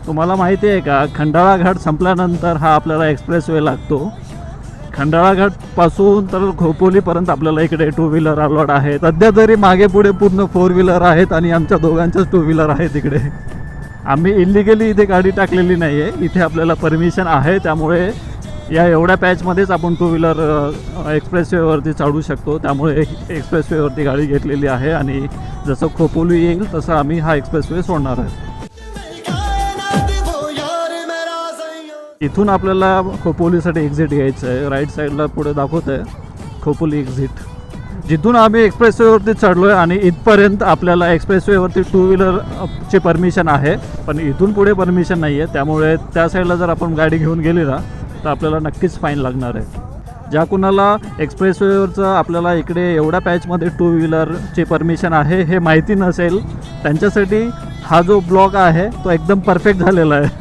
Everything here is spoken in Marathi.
तुम्हाला माहिती आहे का, खंडाळा घाट संपल्यानंतर हा आपल्याला एक्सप्रेसवे लागतो. खंडाळा घाटपासून तर खोपोलीपर्यंत आपल्याला इकडे टू व्हीलर अलाउड आहे. सध्या तरी मागे पुढे पूर्ण फोर व्हीलर आहेत आणि आमच्या दोघांच्याच टू व्हीलर आहेत इकडे. आम्ही इलिगली इथे गाडी टाकलेली नाही आहे. इथे आपल्याला परमिशन आहे, त्यामुळे या एवढ्या पॅचमध्येच आपण टू व्हीलर एक्सप्रेसवेवरती चढू शकतो. त्यामुळे एक्सप्रेसवेवरती गाडी घेतलेली आहे आणि जसं खोपोली येईल तसं आम्ही हा एक्सप्रेसवे सोडणार आहे. इथून आपल्याला खोपोलीसाठी एक्झिट घ्यायचं आहे. राईट साईडला पुढे दाखवत आहे खोपोली एक्झिट, जिथून आम्ही एक्सप्रेसवेवरती चढलो आहे आणि इथपर्यंत आपल्याला एक्सप्रेसवेवरती टू व्हीलरची परमिशन आहे, पण इथून पुढे परमिशन नाही आहे. त्यामुळे त्या साईडला जर आपण गाडी घेऊन गेली ना तर आपल्याला नक्कीच फाईन लागणार आहे. ज्या कुणाला एक्सप्रेसवेवरचं आपल्याला इकडे एवढ्या पॅचमध्ये टू व्हीलरची परमिशन आहे हे माहिती नसेल, त्यांच्यासाठी हा जो ब्लॉग आहे तो एकदम परफेक्ट झालेला आहे.